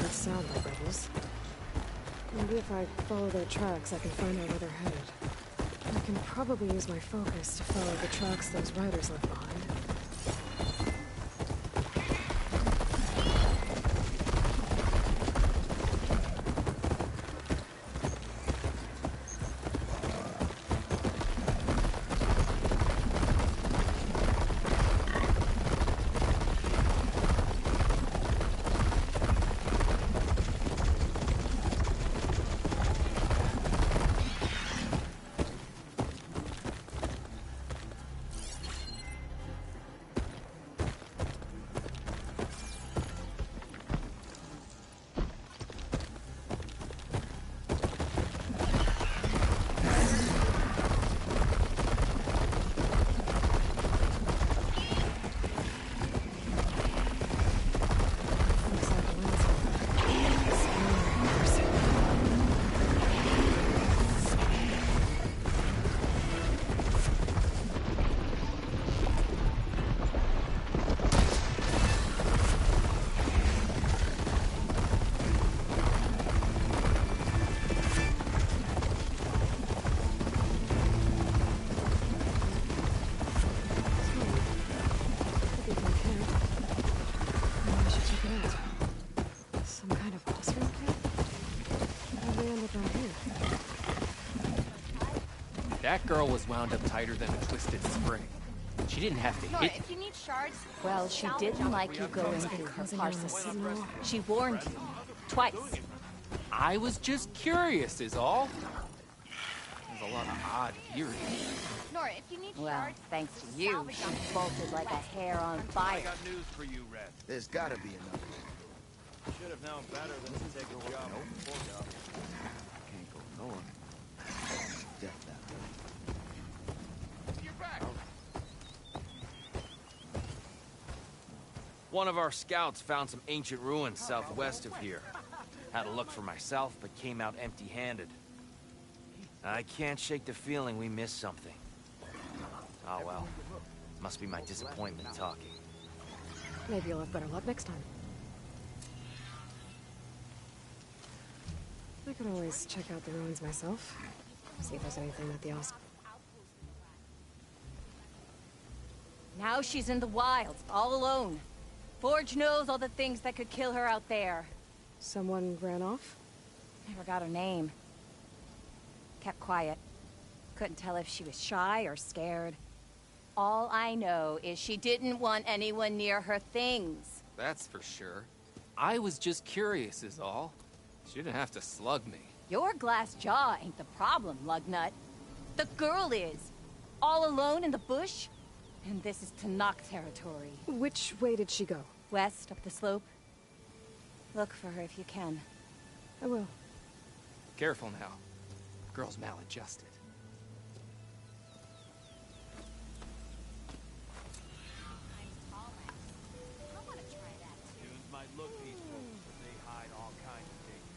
Sound like rebels. Maybe if I follow their tracks, I can find out where they're headed. I can probably use my focus to follow the tracks those riders left behind. That girl was wound up tighter than a twisted spring. She didn't have to hit. If you need shards, well, she didn't like you going through her parcels. She warned you. Twice. I was just curious is all. There's a lot of odd gear here. Nora, if you need Well, shards, thanks to you, she bolted like a hair on fire. I got news for you, Red. There's gotta be another. Should have known better than to take a job on the poor job. Can't go north. Death that way. You're back. One of our scouts found some ancient ruins southwest of here. Had a look for myself, but came out empty-handed. I can't shake the feeling we missed something. Oh well. Must be my disappointment talking. Maybe you'll have better luck next time. I could always check out the ruins myself. See if there's anything that the Now she's in the wilds, all alone. Forge knows all the things that could kill her out there. Someone ran off? Never got her name. Kept quiet. Couldn't tell if she was shy or scared. All I know is she didn't want anyone near her things. That's for sure. I was just curious is all. She didn't have to slug me. Your glass jaw ain't the problem, lugnut. The girl is. All alone in the bush. And this is Tanakh territory. Which way did she go? West, up the slope. Look for her if you can. I will. Careful now. Girl's maladjusted. Dunes might look peaceful, but they hide all kinds of danger.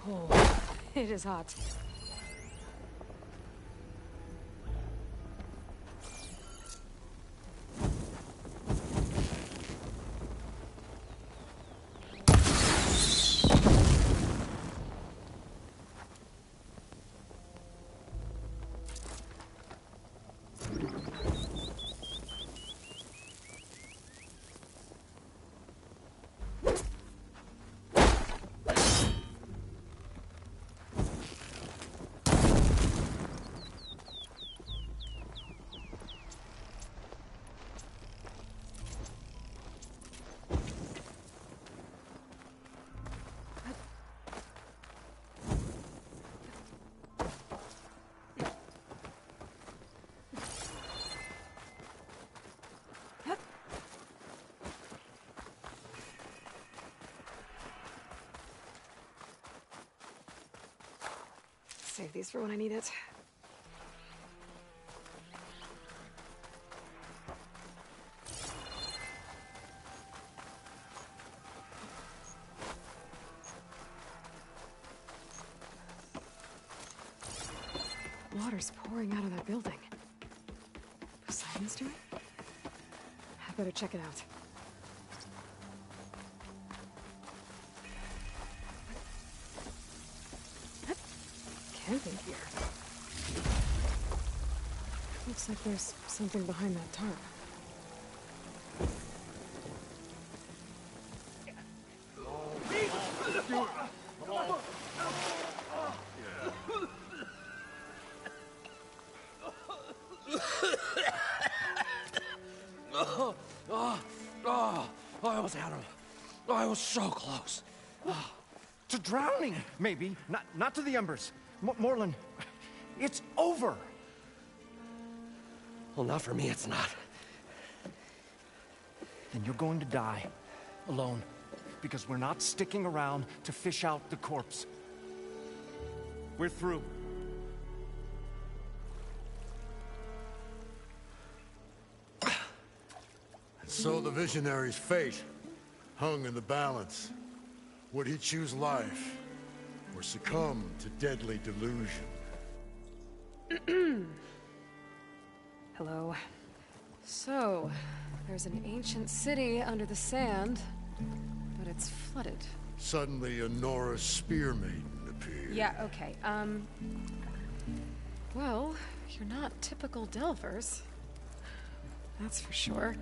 Oh, it is hot. Save these for when I need it. Water's pouring out of that building. Poseidon's doing? I better check it out. Camping gear. Looks like there's something behind that tarp. I almost had him. I was so close. To drowning, maybe. Not to the embers. Moreland, it's over. Well, not for me, it's not. Then you're going to die. Alone. Because we're not sticking around to fish out the corpse. We're through. So the visionary's fate hung in the balance. Would he choose life, or succumb to deadly delusion? Hello. So, there's an ancient city under the sand, but it's flooded. Suddenly a Norse spear maiden appeared. Yeah, okay. Well, you're not typical Delvers. That's for sure.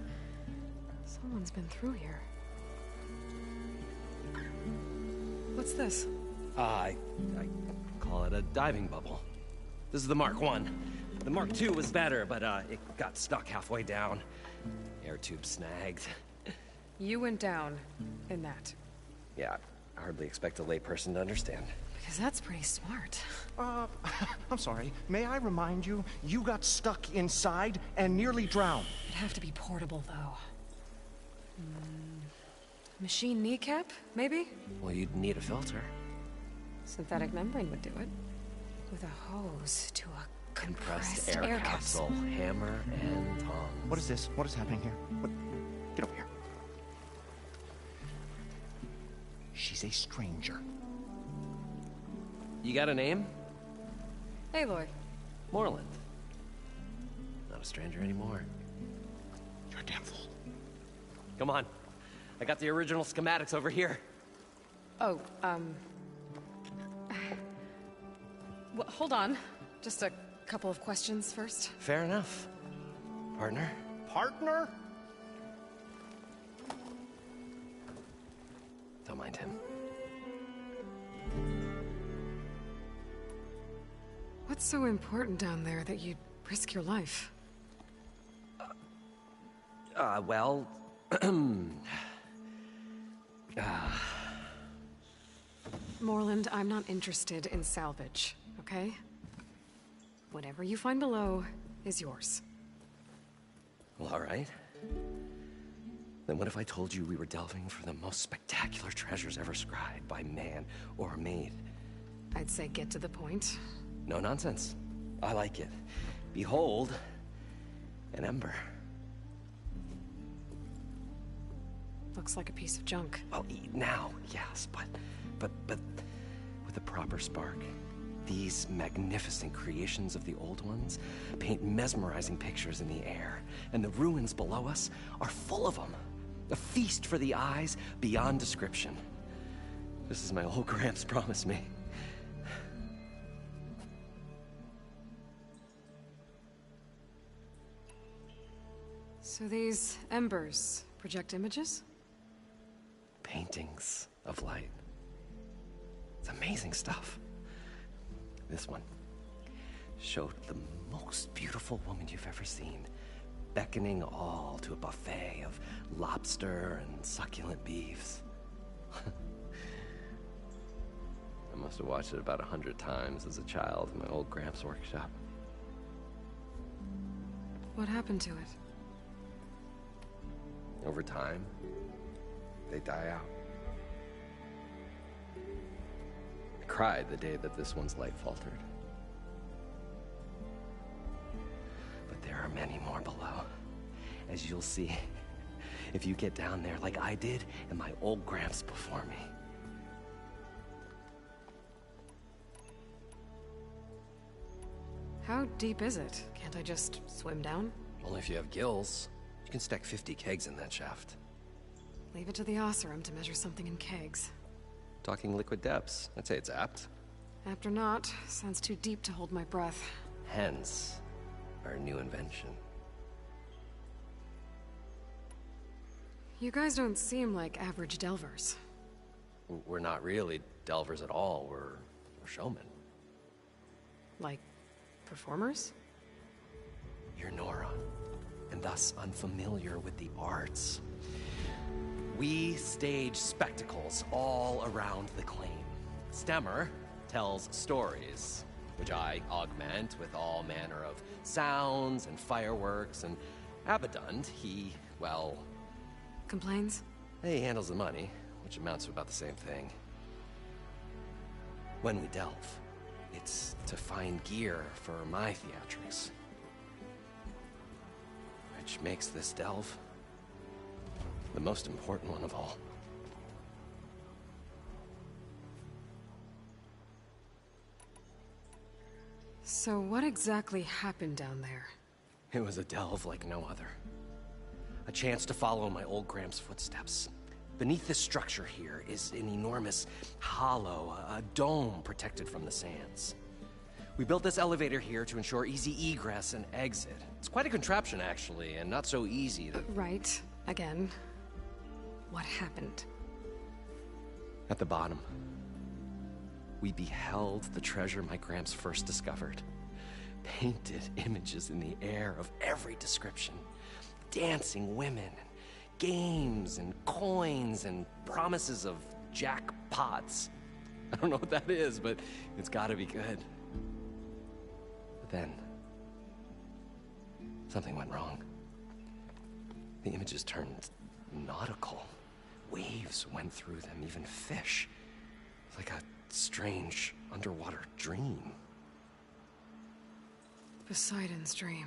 Someone's been through here. What's this? I call it a diving bubble. This is the Mark I. The Mark II was better, but it got stuck halfway down. Air tube snagged. You went down in that. Yeah, I hardly expect a layperson to understand. Because that's pretty smart. I'm sorry. May I remind you, you got stuck inside and nearly drowned. It'd have to be portable, though. Machine kneecap, maybe? Well, you'd need a filter. Synthetic membrane would do it. With a hose to a compressed Air capsule, hammer, and tongs. What is this? What is happening here? What? Get over here. She's a stranger. You got a name? Aloy. Moreland. Not a stranger anymore. You're a damn fool. Come on. I got the original schematics over here. Oh, well, hold on. Just a couple of questions first. Fair enough. Partner? Partner? Don't mind him. What's so important down there that you'd risk your life? Well... Moreland, I'm not interested in salvage, okay? Whatever you find below is yours. Well, all right. Then what if I told you we were delving for the most spectacular treasures ever scribed by man or maid? I'd say get to the point. No nonsense. I like it. Behold, an ember. Looks like a piece of junk. Well, now, yes, but with the proper spark. These magnificent creations of the old ones paint mesmerizing pictures in the air, and the ruins below us are full of them. A feast for the eyes beyond description. Just as my old Gramps promised me. So these embers project images? Paintings of light. It's amazing stuff. This one showed the most beautiful woman you've ever seen, beckoning all to a buffet of lobster and succulent beefs. I must have watched it about 100 times as a child in my old Gramps' workshop. What happened to it? Over time, they die out. I cried the day that this one's light faltered. But there are many more below, as you'll see if you get down there like I did and my old Gramps before me. How deep is it? Can't I just swim down? Only if you have gills. You can stack 50 kegs in that shaft. Leave it to the Oseram to measure something in kegs. Talking liquid depths, I'd say it's apt. Apt or not, sounds too deep to hold my breath. Hence, our new invention. You guys don't seem like average delvers. We're not really delvers at all, we're showmen. Like, performers? You're Nora, and thus unfamiliar with the arts. We stage spectacles all around the claim. Stemmer tells stories, which I augment with all manner of sounds and fireworks, and Abaddon, he, well... Complains? He handles the money, which amounts to about the same thing. When we delve, it's to find gear for my theatrics. Which makes this delve the most important one of all. So what exactly happened down there? It was a delve like no other. A chance to follow my old Gramps' footsteps. Beneath this structure here is an enormous hollow, a dome protected from the sands. We built this elevator here to ensure easy egress and exit. It's quite a contraption, actually, and not so easy that... Right. Again. What happened? At the bottom, we beheld the treasure my Gramps first discovered. Painted images in the air of every description. Dancing women, games and coins and promises of jackpots. I don't know what that is, but it's gotta be good. But then, something went wrong. The images turned nautical. Waves went through them, even fish. Like a strange underwater dream. Poseidon's dream.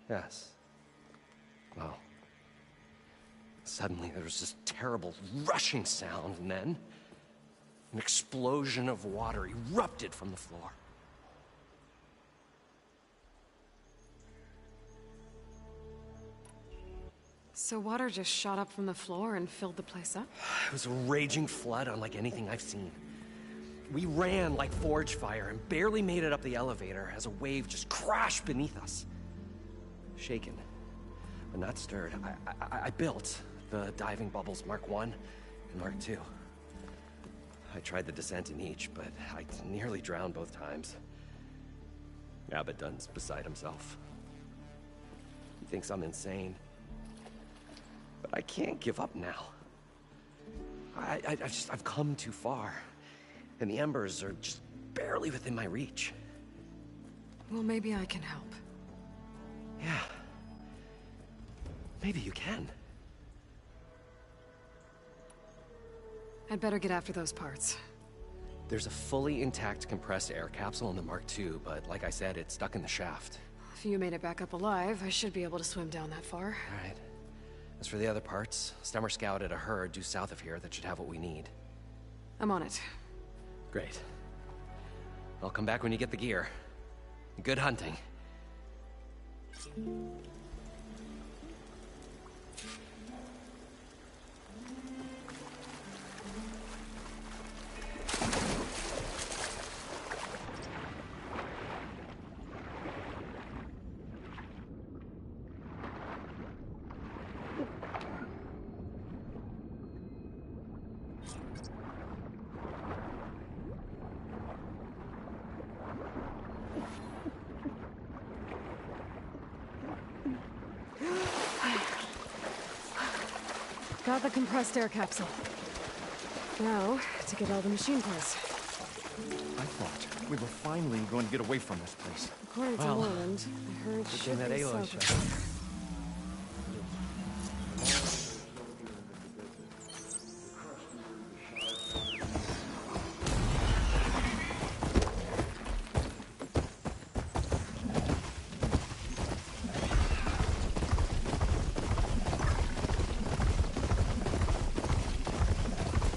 Yes. Well, suddenly there was this terrible rushing sound, and then an explosion of water erupted from the floor. So water just shot up from the floor and filled the place up? It was a raging flood unlike anything I've seen. We ran like forge fire and barely made it up the elevator as a wave just crashed beneath us. Shaken, but not stirred, I built the diving bubbles Mark I and Mark II. I tried the descent in each, but I nearly drowned both times. Abaddon's beside himself. He thinks I'm insane. But I can't give up now. I've come too far. And the embers are just barely within my reach. Well, maybe I can help. Yeah. Maybe you can. I'd better get after those parts. There's a fully intact compressed air capsule in the Mark II, but like I said, it's stuck in the shaft. If you made it back up alive, I should be able to swim down that far. All right. As for the other parts, Stemmer scouted a herd due south of here that should have what we need. I'm on it. Great. I'll come back when you get the gear. Good hunting. Got the compressed air capsule. Now, to get all the machine parts. I thought we were finally going to get away from this place. According to Moreland, I heard Good should thing that be Aloy south showed of up. here.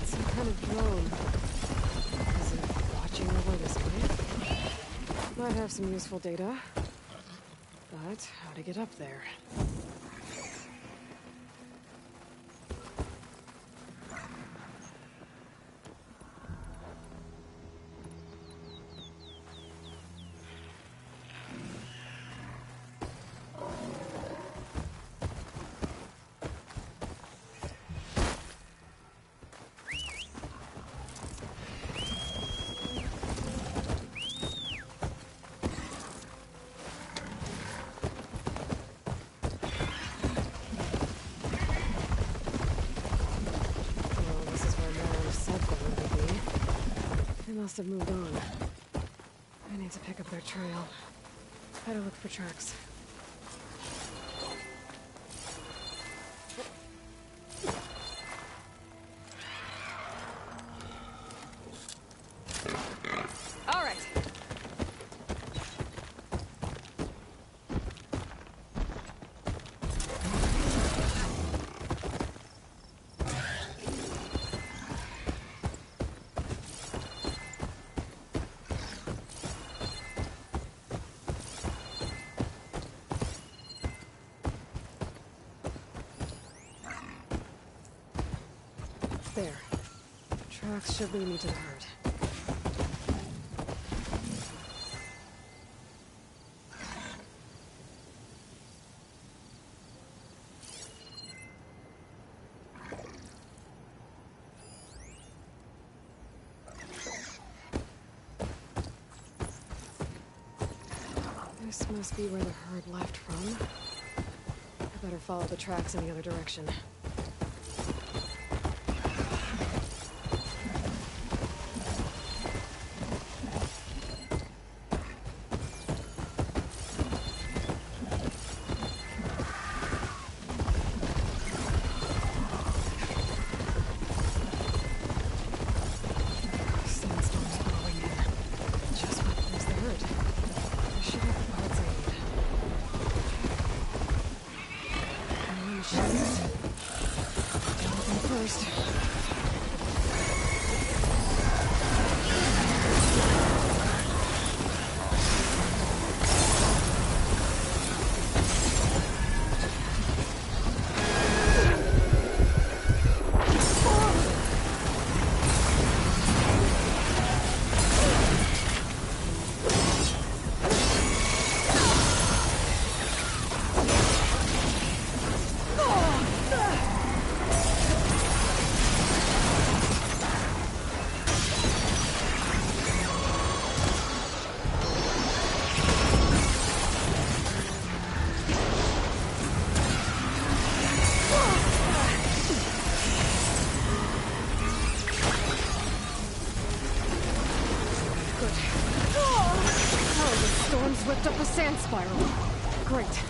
Some kind of drone. Is it watching over this way? Might have some useful data. But how to get up there? Well, this is where Moreland said they would be. They must have moved on. I need to pick up their trail. Better look for tracks. All right. There. Tracks should lead me to the herd. This must be where the herd left from. I better follow the tracks in the other direction. Sandstorm's blowing in. Just what was the herd? I should have the parts I need. More machines. Deal with them first. Good. Oh, the storm's whipped up a sand spiral. Great.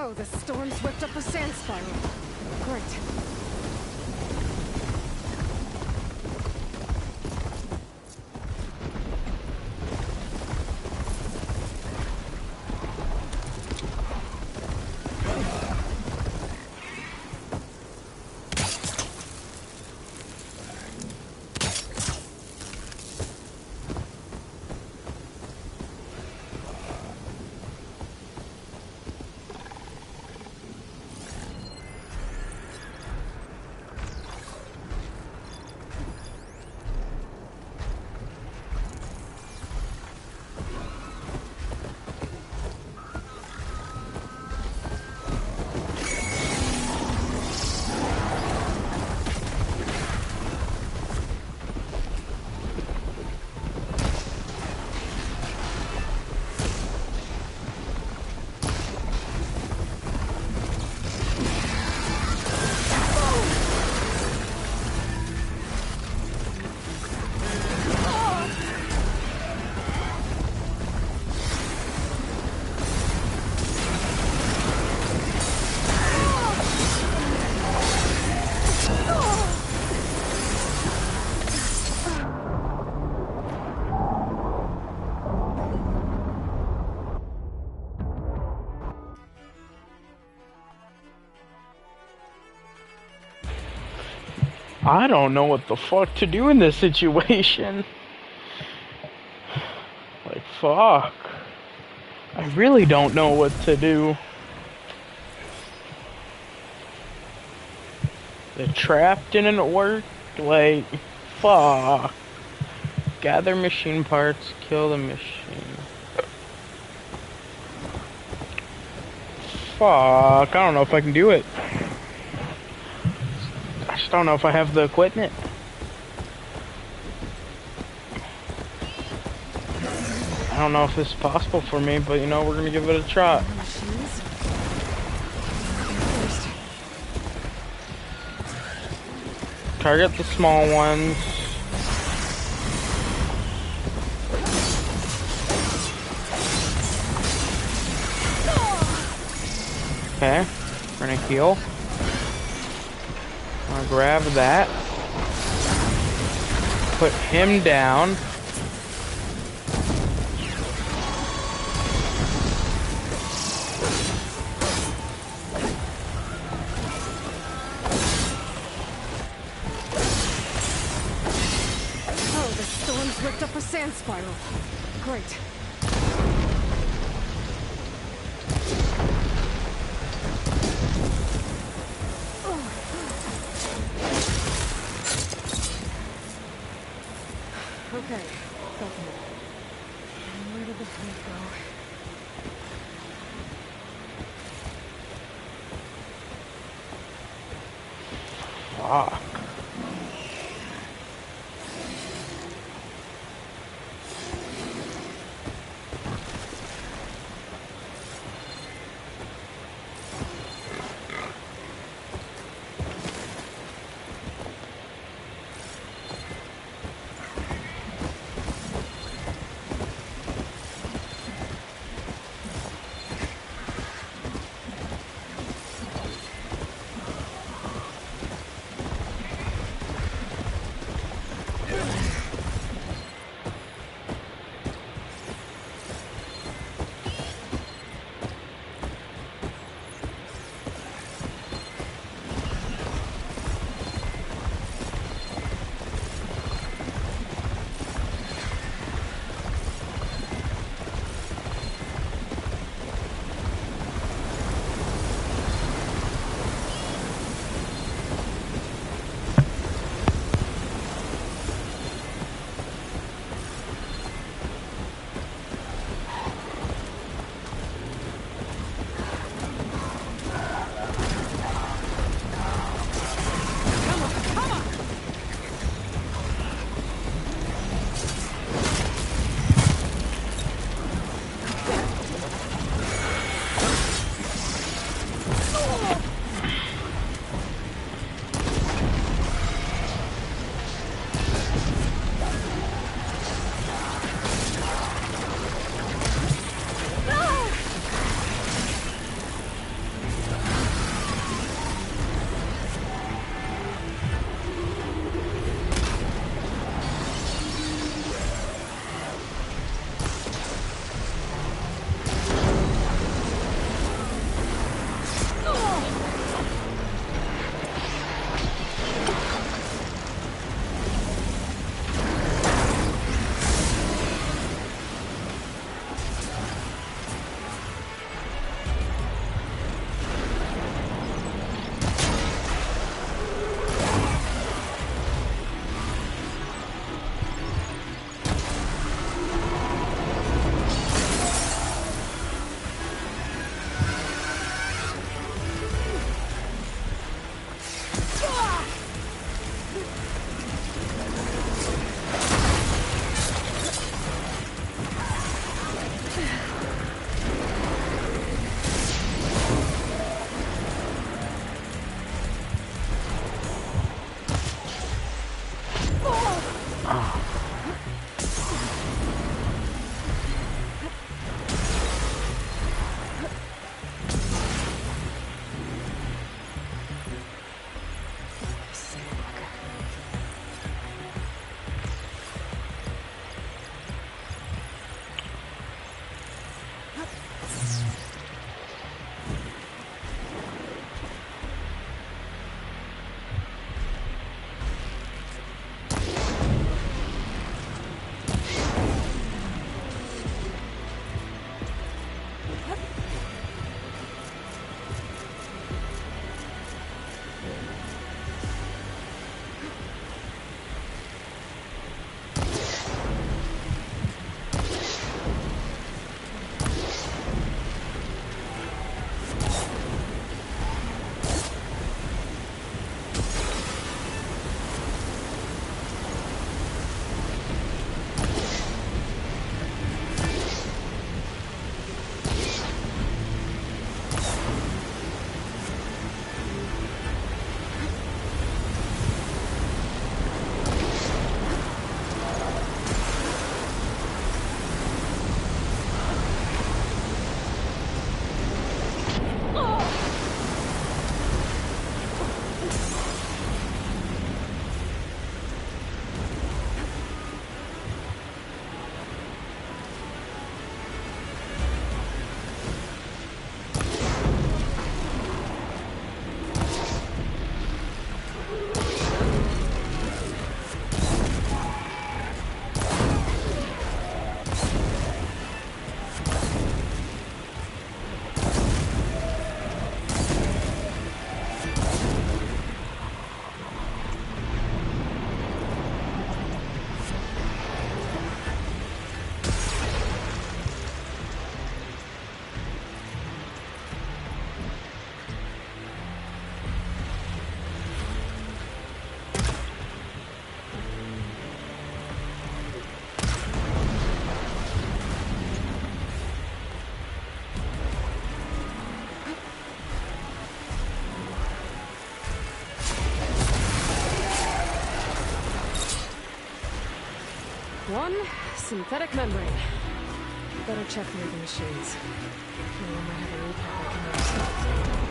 Oh, the storm's whipped up a sand spiral. Great. I don't know what the fuck to do in this situation. Like, fuck. I really don't know what to do. The trap didn't work. Like, fuck. Gather machine parts, kill the machine. Fuck, I don't know if I can do it. I just don't know if I have the equipment. I don't know if this is possible for me, but you know, we're gonna give it a try. Target the small ones. Okay, we're gonna heal. I'm gonna grab that. Put him down. Oh, the storm's whipped up a sand spiral. Great. Okay, got them all. And where did the paint go? Fuck. One synthetic membrane. Better check the other machines. One might have a recap I can use.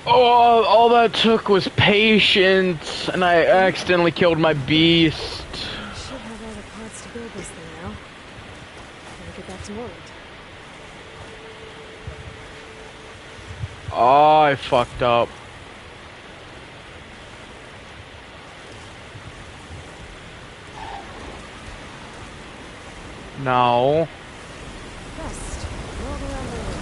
Oh, all that took was patience, and I accidentally killed my beast. I should have all the parts to build this thing now. Gotta get back to Morland. Oh, I fucked up. No. Best. World around the world.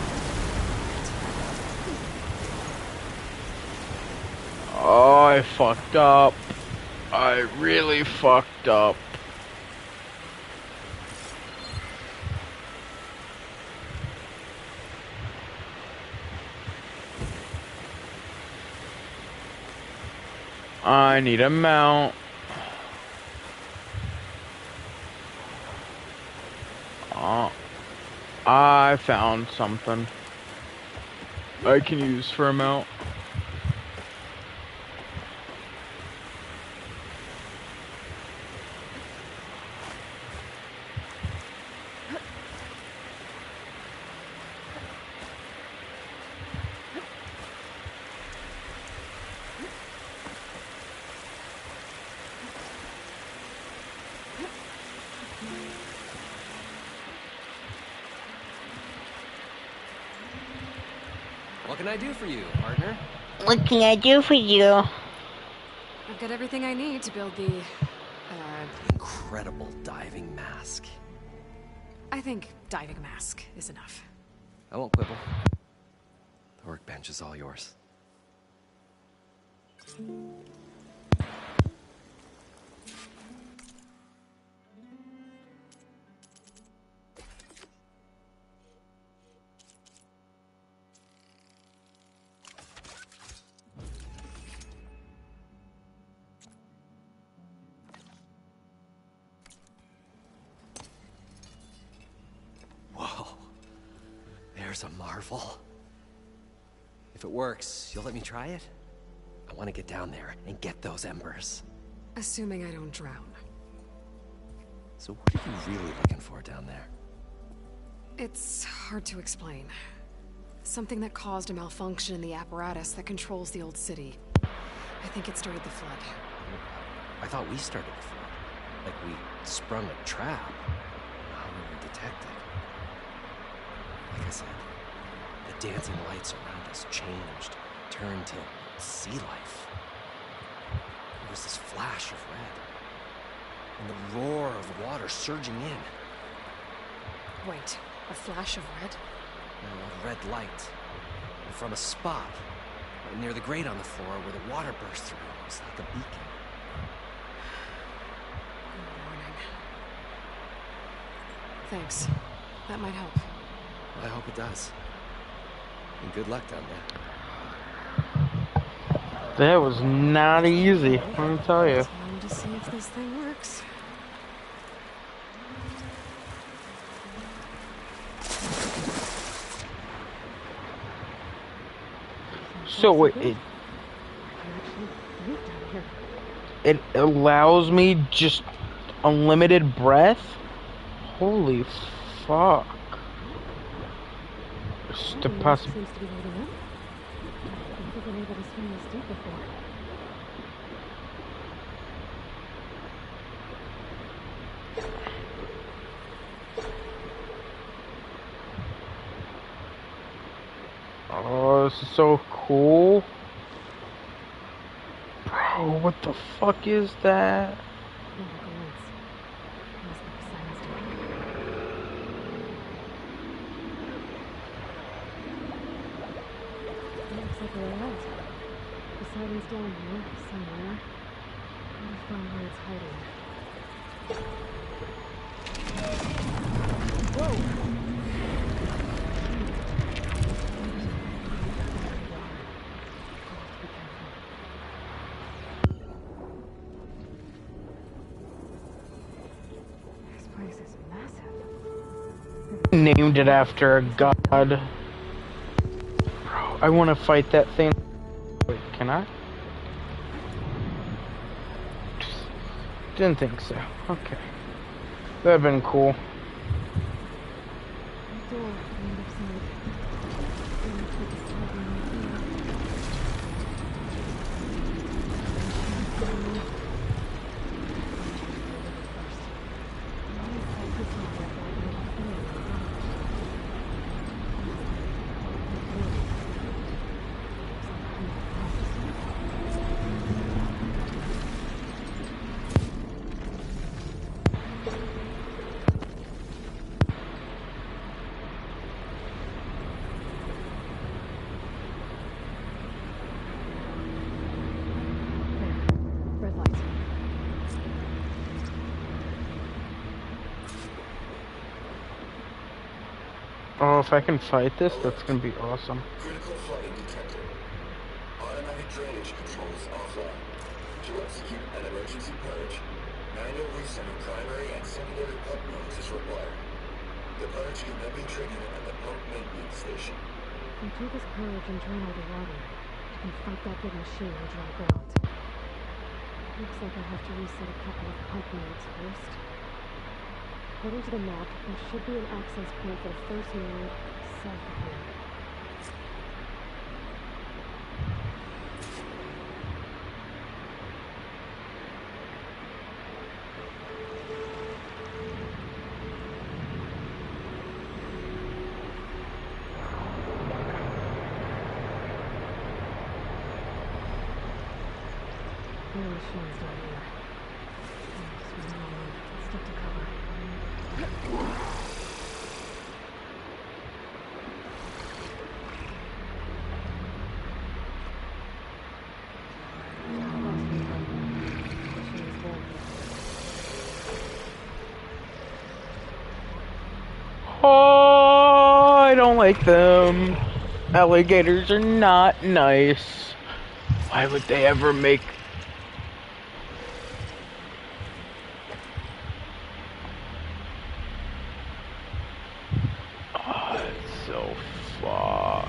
Oh, I fucked up. I really fucked up. I need a mount. I found something I can use for a mount. can I do for you, partner? What can I do for you? I've got everything I need to build the, Incredible diving mask. I think diving mask is enough. I won't quibble. The workbench is all yours. Whoa. There's a marvel. If it works, you'll let me try it? I want to get down there and get those embers. Assuming I don't drown. So what are you really looking for down there? It's hard to explain. Something that caused a malfunction in the apparatus that controls the old city. I think it started the flood. I thought we started the flood. Like we sprung a trap. How we were detected. Like I said, the dancing lights around us changed, turned to sea life. There was this flash of red, and the roar of water surging in. Wait, a flash of red? A red light. And from a spot near the grate on the floor where the water burst through. It was like a beacon. Warning. Thanks. That might help. I hope it does. And good luck down there. That was not easy, let me tell you. Time to see if this thing works. So wait, it allows me just unlimited breath? Holy fuck. Just the Seems to be holding up. I don't think I've been able to swim this deep before. Oh, this is so cool. Bro, what the fuck is that? Looks like a lighthouse. The sighting's down here, somewhere. I gotta find where it's hiding. Whoa! This place is massive. Named it after a god. Bro, I want to fight that thing. Wait, can I? Didn't think so. Okay. That'd been cool. Door on the other side. Then I put the slug in here. Red light. Oh, if I can fight this, that's gonna be awesome. Critical flooding detected. Automatic drainage controls offline. To execute an emergency purge, manual reset of primary and secondary pump nodes is required. The purge can then be triggered at the pump maintenance station. I do this purge and drain all the water. And fight that big machine on dry ground. Looks like I have to reset a couple of pump nodes first. According to the map, there should be an access point for the first node south of here. More machines down here. Just one more. Stick to cover. Oh, I don't like them. Alligators are not nice. Why would they ever make... Oh, it's so far.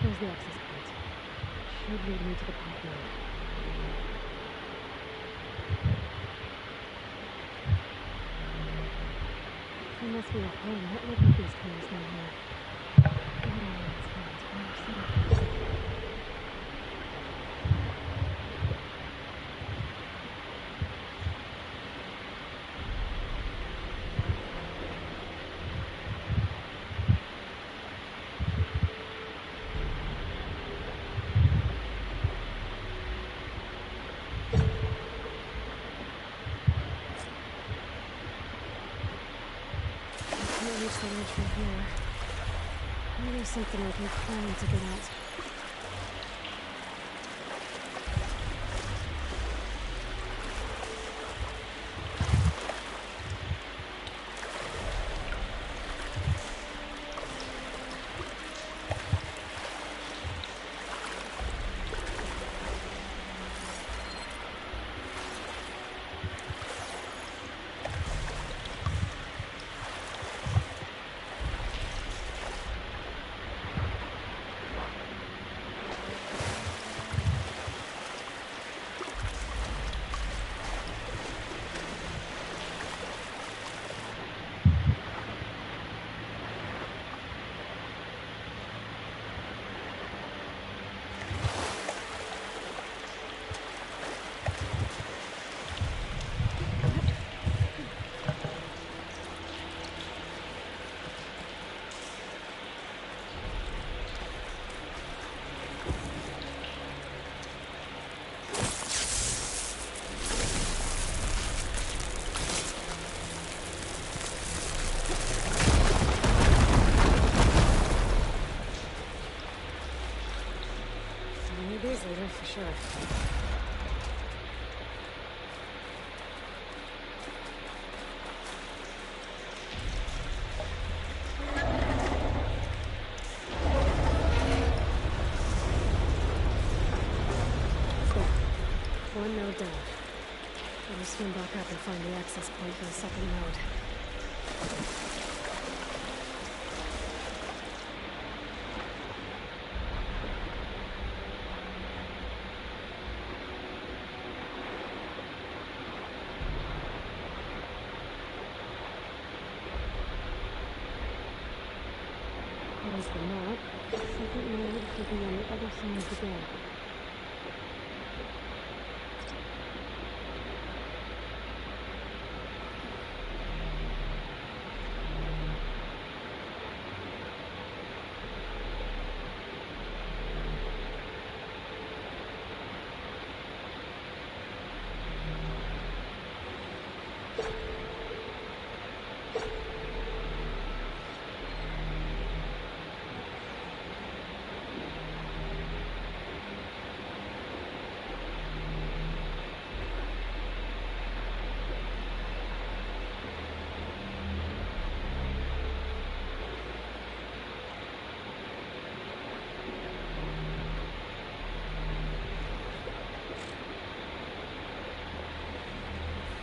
There's the access point. Should lead me to the pump node. There must be a home that looked at these tunnels down here. What are its hands? Where set up? Can't reach that edge from here. Maybe there's something I can climb to get out. These later for sure. So, one node down. Better swim back up and find the access point for the second node. There's the map. Second node should be on the other side of the gap.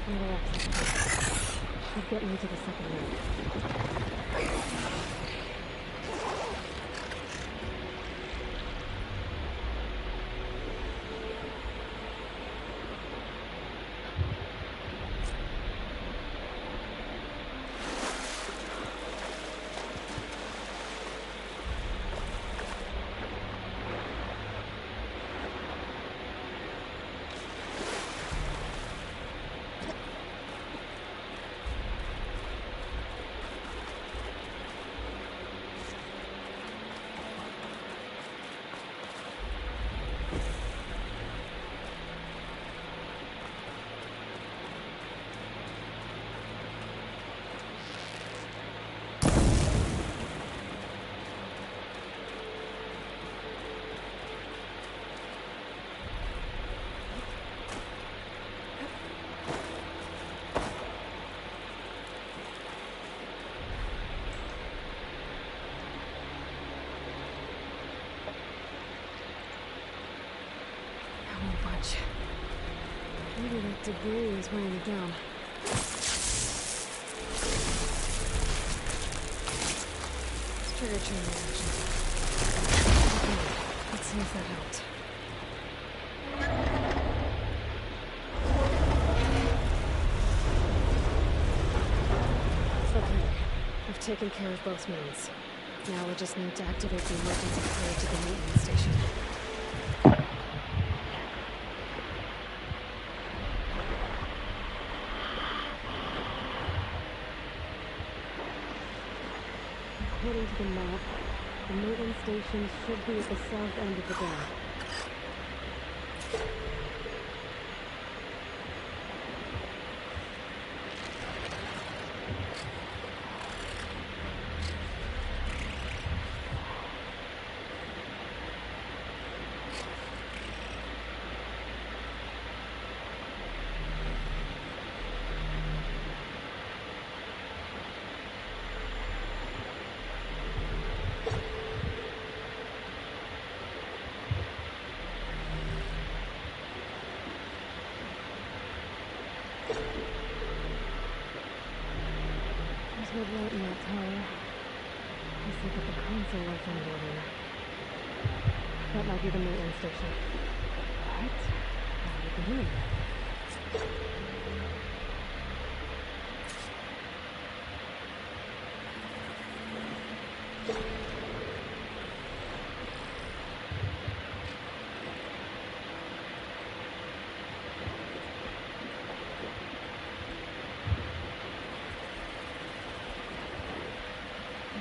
Another access. Should get me to the second node. Maybe that debris is weighing it down. Trigger chain reaction. Okay, let's see if that helped. Okay, I've taken care of both mains. Now I just need to activate the emergency purge at the maintenance station. According to the map, the maintenance station should be at the south end of the dam. Red light in that tower. Let's look at the console lights on the building. That might be the maintenance station. What? What are we doing?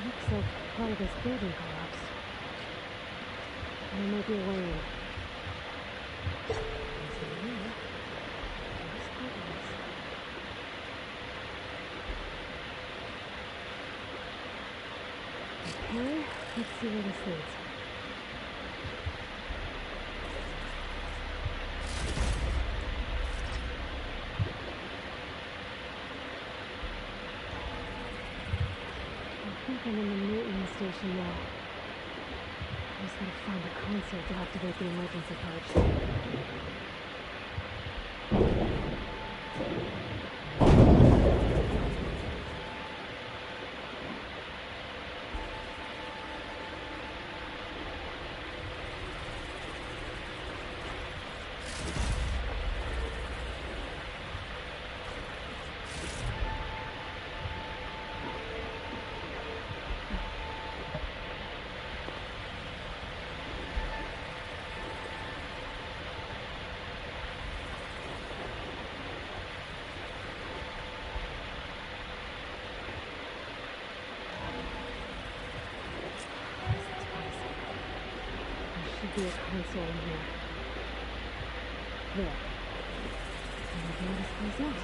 Looks like part of this building collapsed. There might be a way in. There's the way. There's buttons. Okay, let's see where this leads. I think I'm in the maintenance station now. I just gotta find a console to activate the emergency purge. Should be a console in here. There. And now this goes out.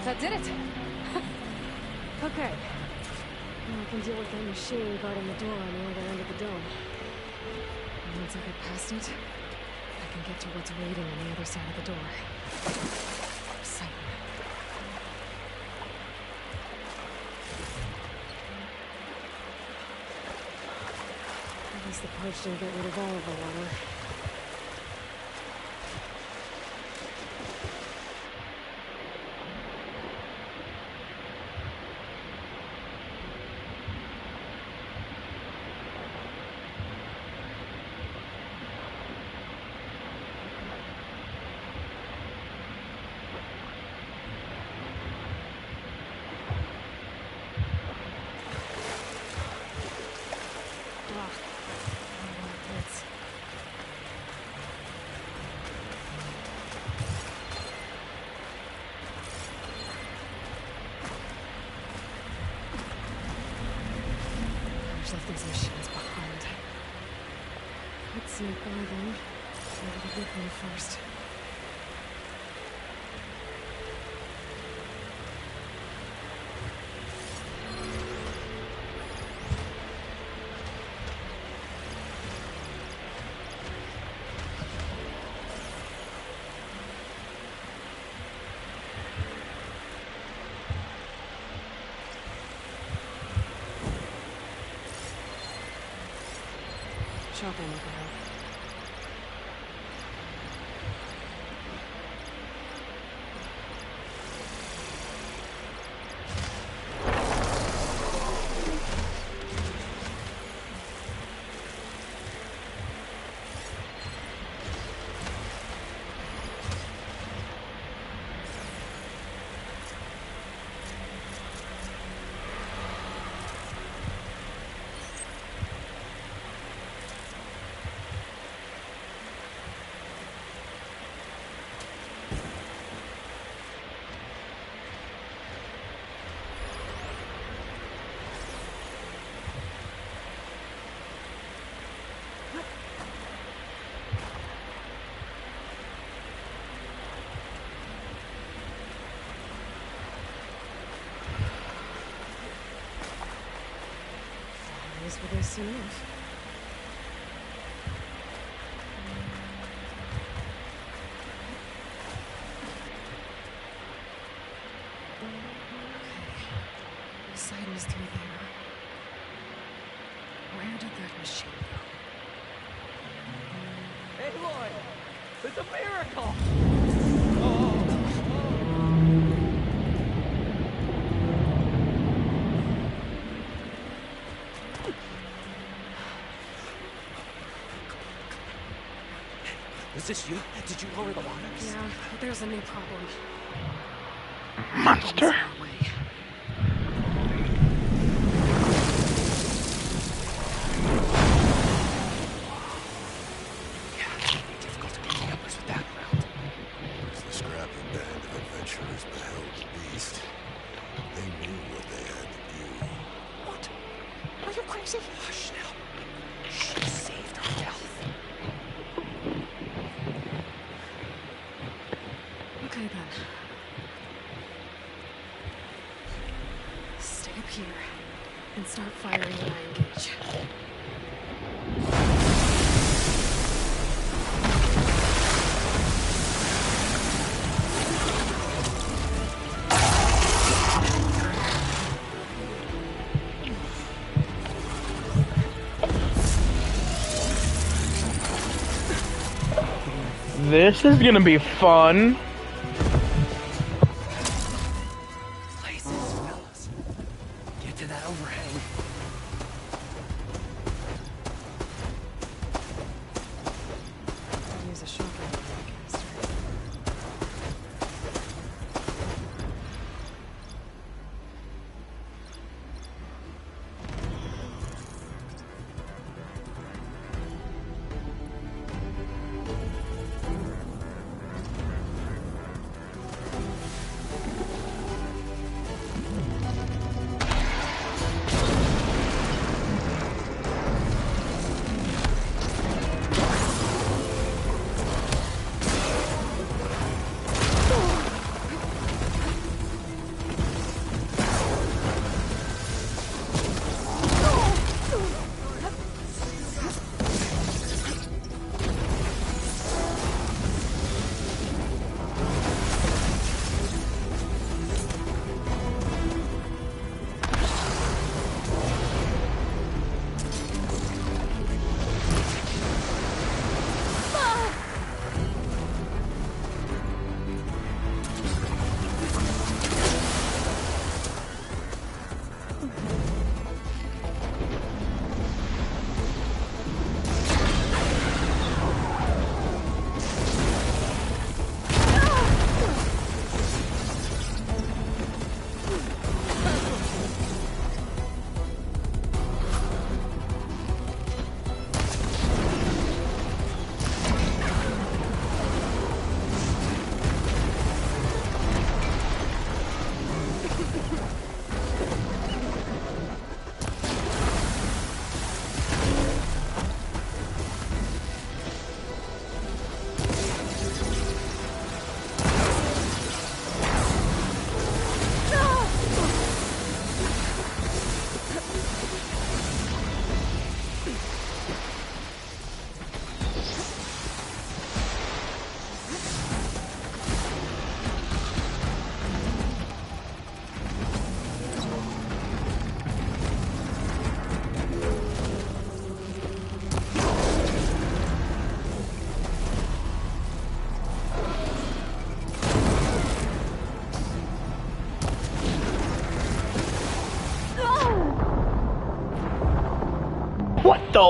That did it. Okay. Now I can deal with that machine guarding the door on the other end of the dome. And once I get past it, I can get to what's waiting on the other side of the door. Exciting. At least the purge didn't get rid of all of the water. Breathing. Maybe the big one first. Shotgun will go. These were this enough. The sight is through there. Where did that machine go? Aloy! It's a miracle! Was this you? Did you lower the waters? Yeah, but there's a new problem. Monster. Difficult to beat the others with that amount. As the scrapping band of adventurers beheld the beast, they knew what they had to do. What? Are you crazy? Hush now. She saved her death. Okay then. Stay up here and start firing when I engage. This is gonna be fun. Places, fellas. Get to that overhang. I'll use a shotgun canister.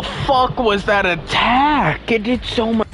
the fuck was that attack? It did so much.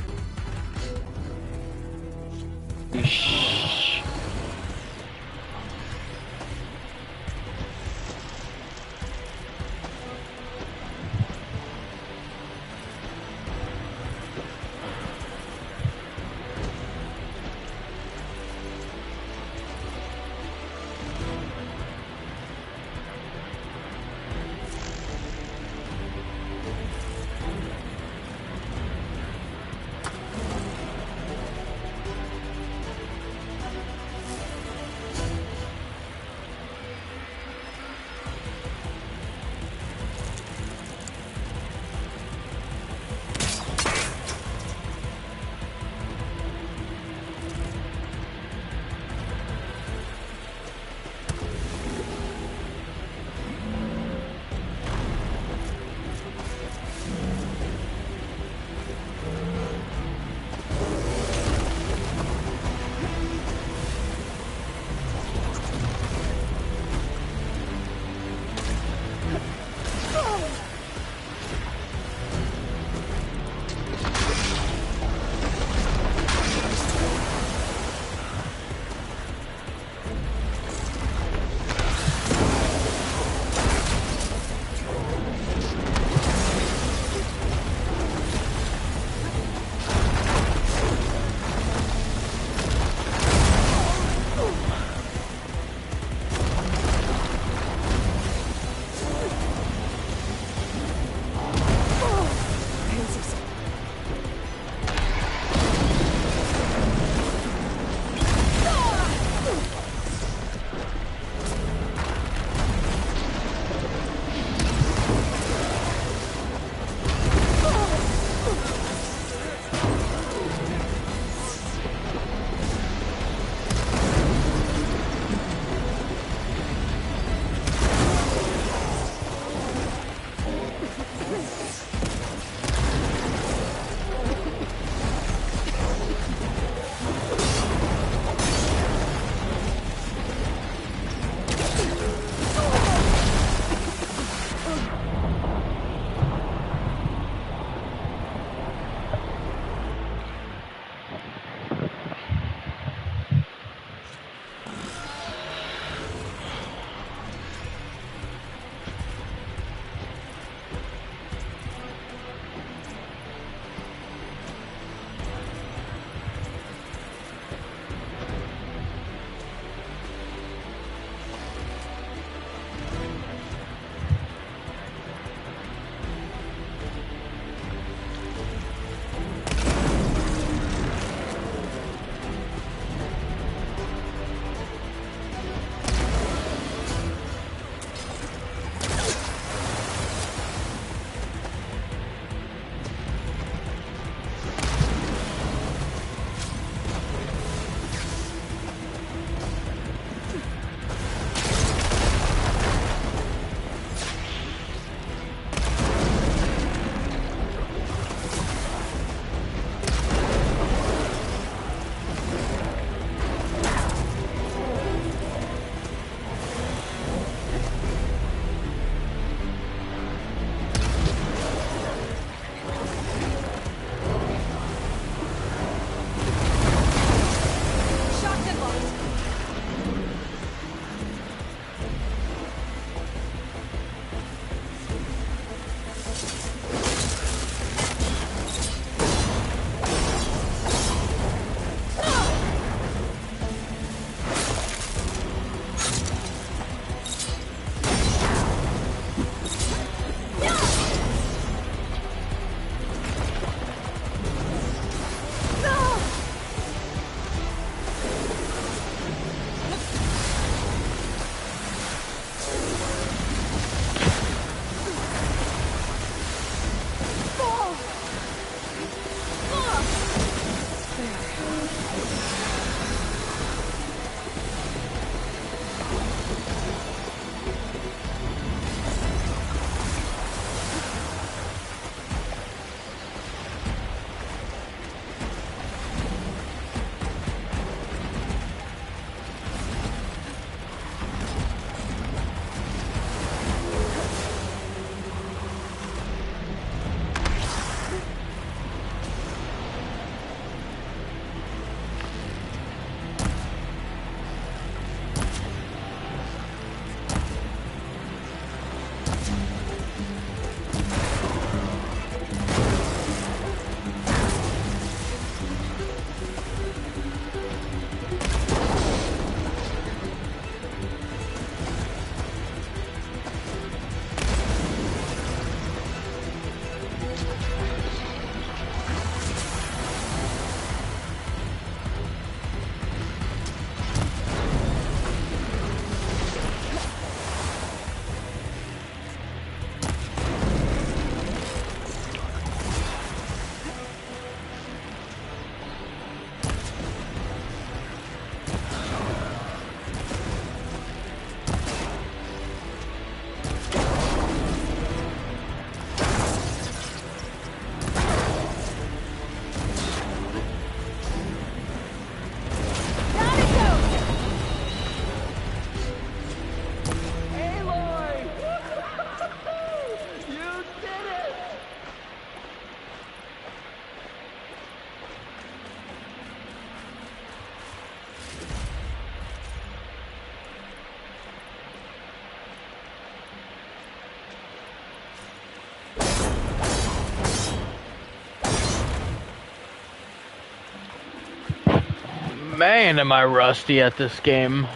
Man, am I rusty at this game.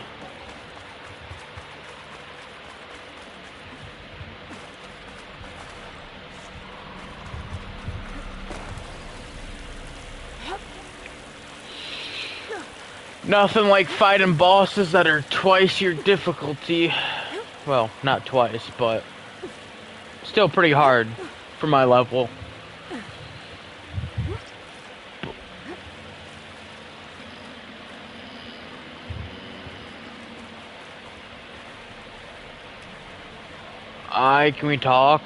Nothing like fighting bosses that are twice your difficulty. Well, not twice, but still pretty hard for my level. Can we talk?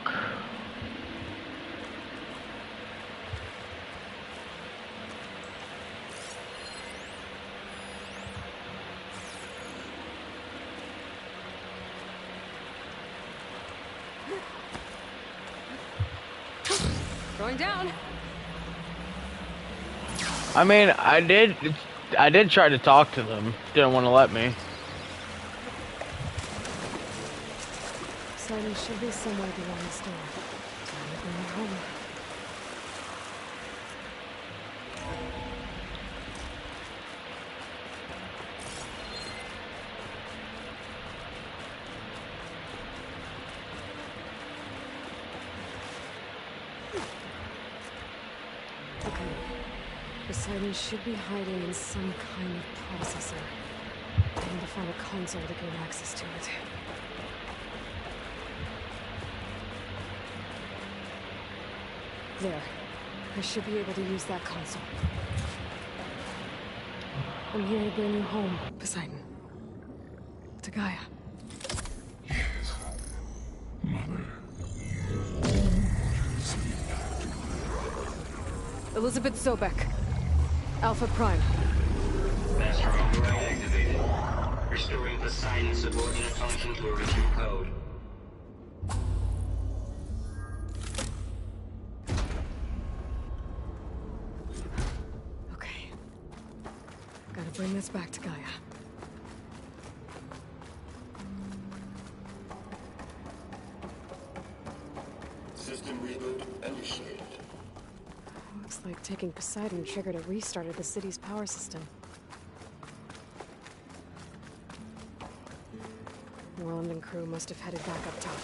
Going down. I mean, I did try to talk to them. Didn't want to let me. Simon should be somewhere beyond this door. Time to bring it home. Okay. Poseidon should be hiding in some kind of processor. I need to find a console to gain access to it. There. I should be able to use that console. I'm here to bring you home, Poseidon. To Gaia. Mother. Elizabeth Sobek. Alpha Prime. Master override activated. Restoring Poseidon's subordinate function to original code. Okay. Gotta bring this back to Gaia. System reboot initiated. Looks like taking Poseidon triggered a restart of the city's power system. Roland and crew must have headed back up top.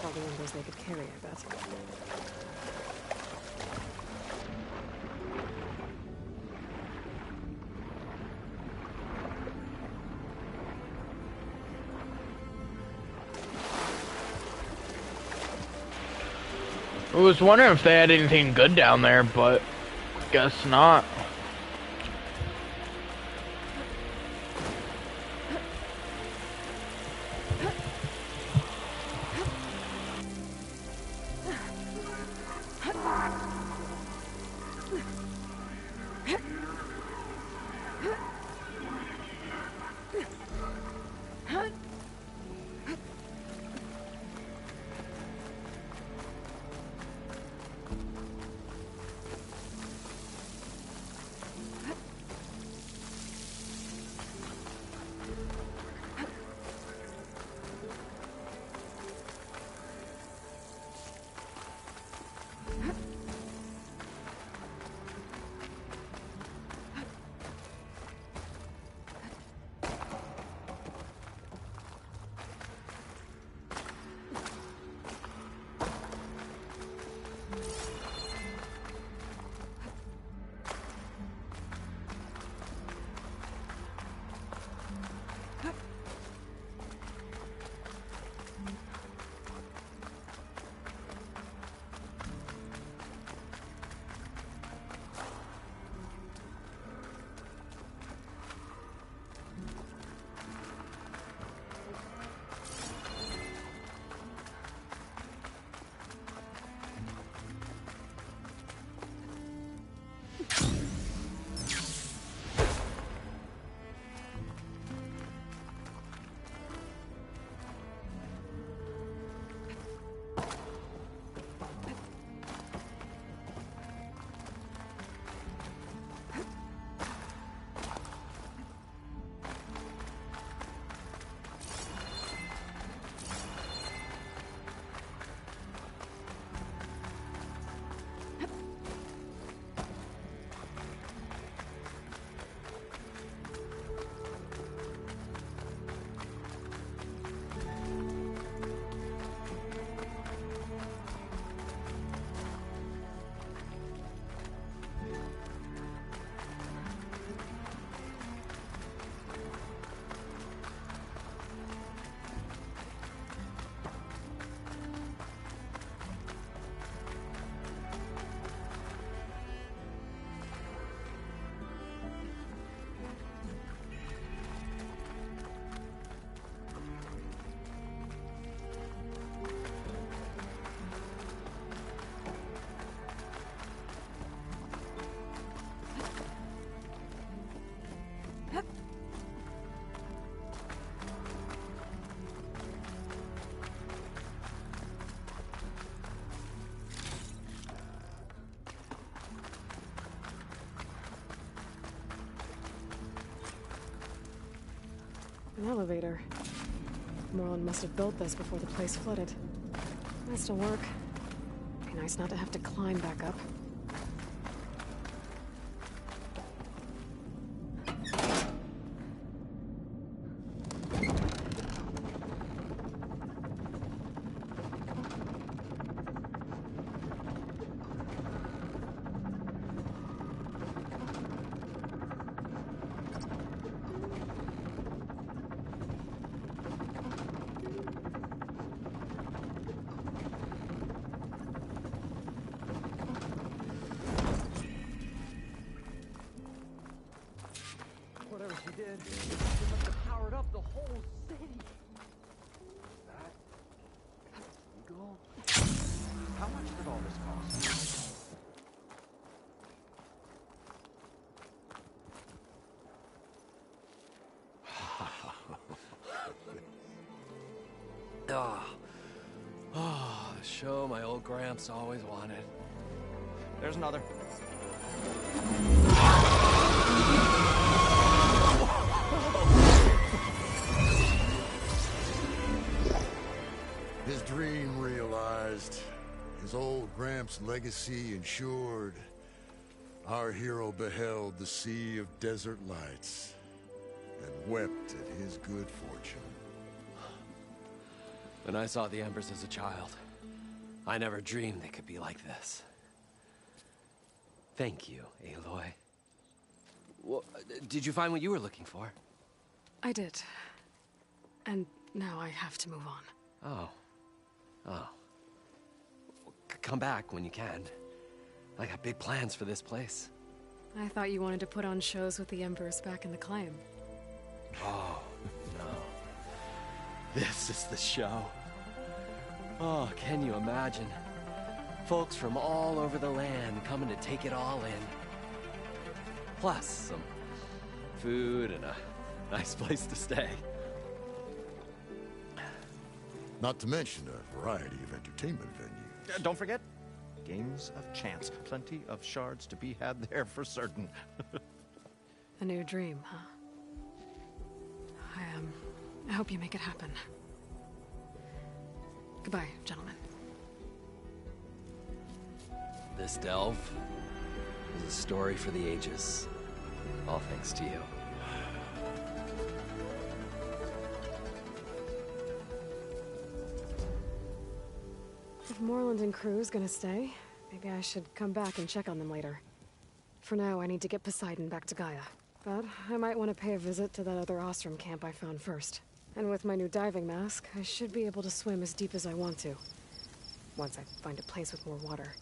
All the numbers they could carry, I bet. I was wondering if they had anything good down there, but guess not. An elevator. Moreland must have built this before the place flooded. Might still work. Be nice not to have to climb back up. Whatever she did, she must have powered up the whole city. That legal? How much did all this cost? The show my old Gramps always wanted. There's another. His dream realized, his old Gramps' legacy ensured. Our hero beheld the sea of desert lights and wept at his good fortune. When I saw the embers as a child, I never dreamed they could be like this. Thank you, Aloy. Well, did you find what you were looking for? I did. And now I have to move on. Oh. Oh. Come back when you can. I got big plans for this place. I thought you wanted to put on shows with the Embers back in the claim. Oh, no. This is the show. Oh, can you imagine? Folks from all over the land coming to take it all in. Plus, some food and a nice place to stay. Not to mention a variety of entertainment venues. Don't forget, games of chance. Plenty of shards to be had there for certain. A new dream, huh? I hope you make it happen. Goodbye, gentlemen. This delve is a story for the ages. All thanks to you. If Moreland and crew's gonna stay, maybe I should come back and check on them later. For now, I need to get Poseidon back to Gaia. But I might want to pay a visit to that other Ostrom camp I found first. And with my new diving mask, I should be able to swim as deep as I want to. Once I find a place with more water.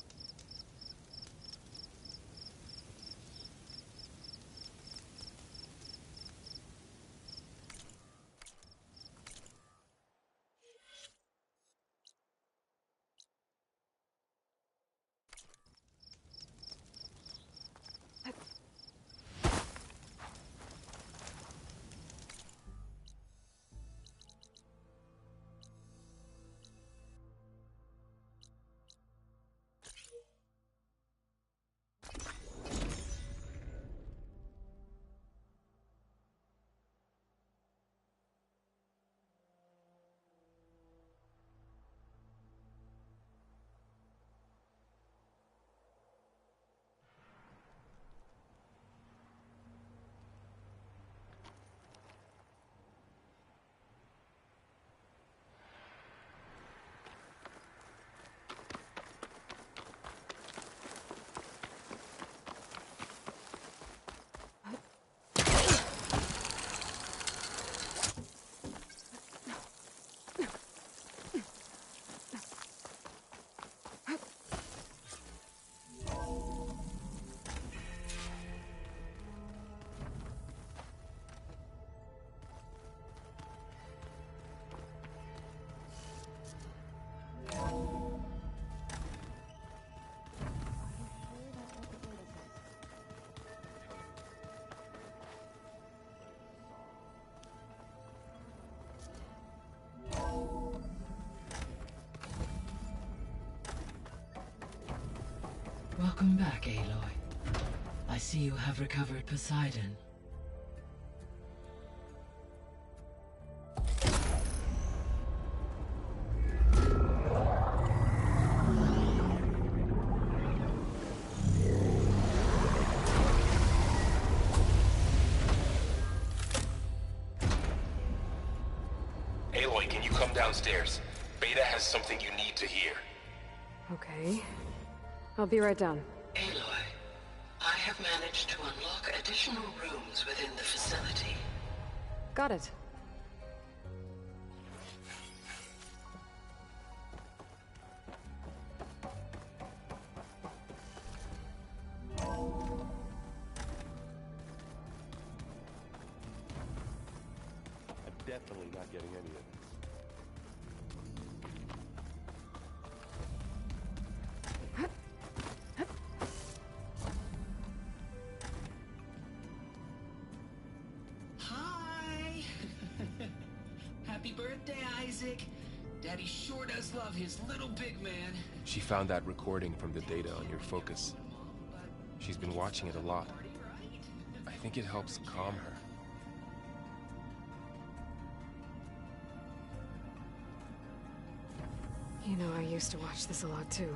Welcome back, Aloy. I see you have recovered Poseidon. Aloy, can you come downstairs? Beta has something you need to hear. Okay. I'll be right down. Aloy, I have managed to unlock additional rooms within the facility. Got it. I'm definitely not getting any of this. Hi! Happy birthday, Isaac. Daddy sure does love his little big man. She found that recording from the data on your focus. She's been watching it a lot. I think it helps calm her. You know, I used to watch this a lot too.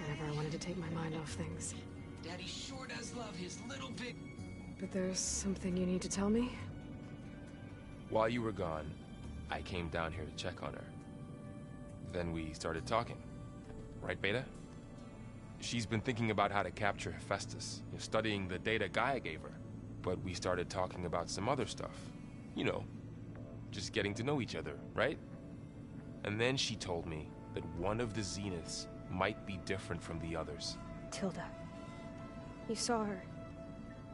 Whenever I wanted to take my mind off things. Daddy sure does love his little big... But there's something you need to tell me? While you were gone, I came down here to check on her. Then we started talking. Right, Beta? She's been thinking about how to capture Hephaestus, studying the data Gaia gave her. But we started talking about some other stuff. You know, just getting to know each other, right? And then she told me that one of the Zeniths might be different from the others. Tilda. You saw her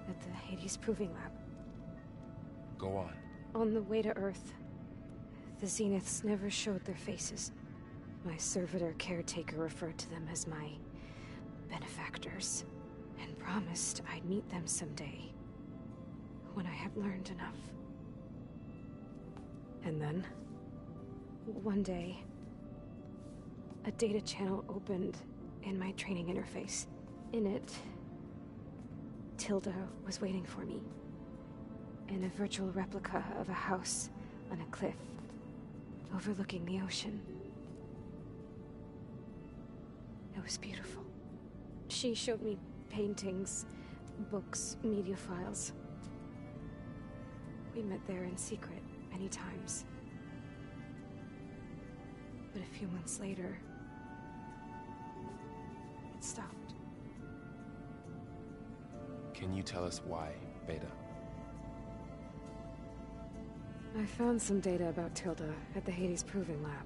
at the Hades Proving Lab. Go on. On the way to Earth, the Zeniths never showed their faces. My servitor caretaker referred to them as my benefactors, and promised I'd meet them someday, when I had learned enough. And then, one day, a data channel opened in my training interface. In it, Tilda was waiting for me, in a virtual replica of a house on a cliff, overlooking the ocean. It was beautiful. She showed me paintings, books, media files. We met there in secret many times. But a few months later, it stopped. Can you tell us why, Beta? I found some data about Tilda at the Hades Proving Lab.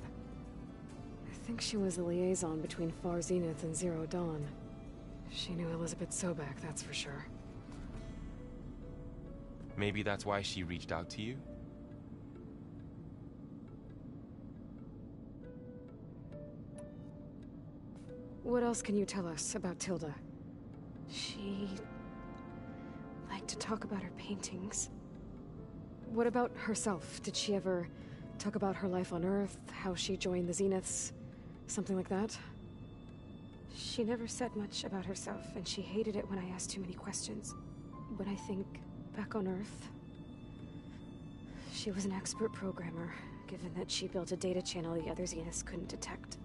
I think she was a liaison between Far Zenith and Zero Dawn. She knew Elizabeth Sobek, that's for sure. Maybe that's why she reached out to you? What else can you tell us about Tilda? She liked to talk about her paintings. What about herself? Did she ever talk about her life on Earth, how she joined the Zeniths, something like that? She never said much about herself, and she hated it when I asked too many questions. But I think, back on Earth, she was an expert programmer, given that she built a data channel the other Zeniths couldn't detect.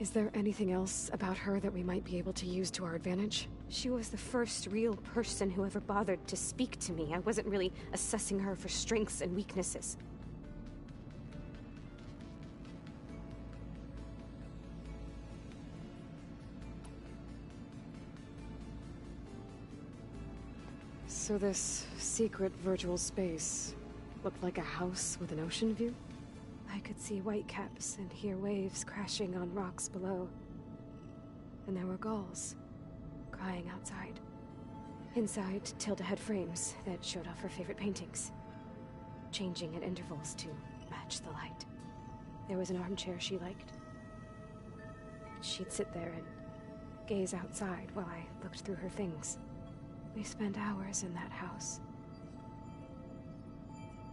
Is there anything else about her that we might be able to use to our advantage? She was the first real person who ever bothered to speak to me. I wasn't really assessing her for strengths and weaknesses. So this secret virtual space looked like a house with an ocean view? I could see whitecaps and hear waves crashing on rocks below. And there were gulls crying outside. Inside, Tilda had frames that showed off her favorite paintings, changing at intervals to match the light. There was an armchair she liked. She'd sit there and gaze outside while I looked through her things. We spent hours in that house.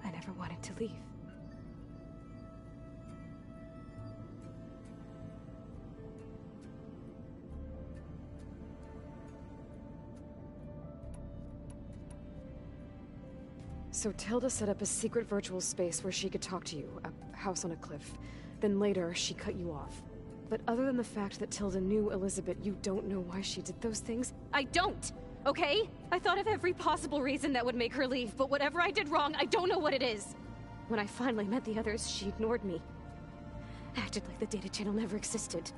I never wanted to leave. So Tilda set up a secret virtual space where she could talk to you, a house on a cliff. Then later, she cut you off. But other than the fact that Tilda knew Elizabeth, you don't know why she did those things? I don't! Okay? I thought of every possible reason that would make her leave, but whatever I did wrong, I don't know what it is. When I finally met the others, she ignored me. Acted like the data channel never existed.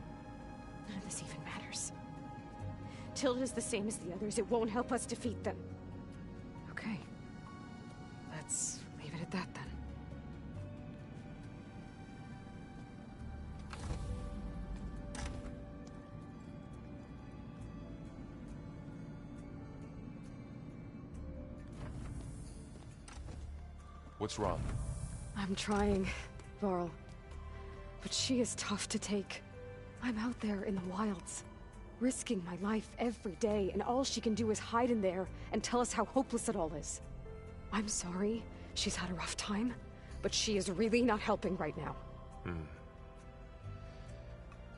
None of this even matters. Tilda's the same as the others. It won't help us defeat them. Okay. Let's leave it at that, then. What's wrong? I'm trying, Varl. But she is tough to take. I'm out there in the wilds, risking my life every day, and all she can do is hide in there and tell us how hopeless it all is. I'm sorry she's had a rough time, but she is really not helping right now.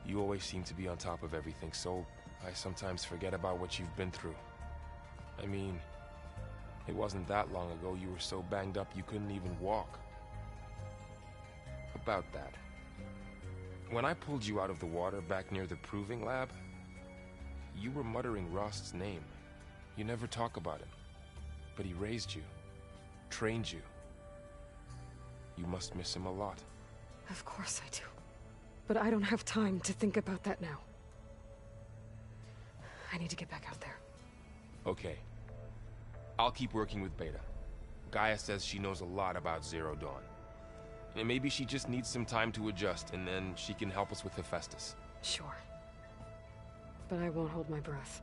You always seem to be on top of everything, so I sometimes forget about what you've been through. I mean, it wasn't that long ago you were so banged up you couldn't even walk. About that. When I pulled you out of the water back near the proving lab, you were muttering Rost's name. You never talk about him. But he raised you, trained you. You must miss him a lot. Of course I do. But I don't have time to think about that now. I need to get back out there. Okay. I'll keep working with Beta. Gaia says she knows a lot about Zero Dawn. And maybe she just needs some time to adjust, and then she can help us with Hephaestus. Sure. But I won't hold my breath.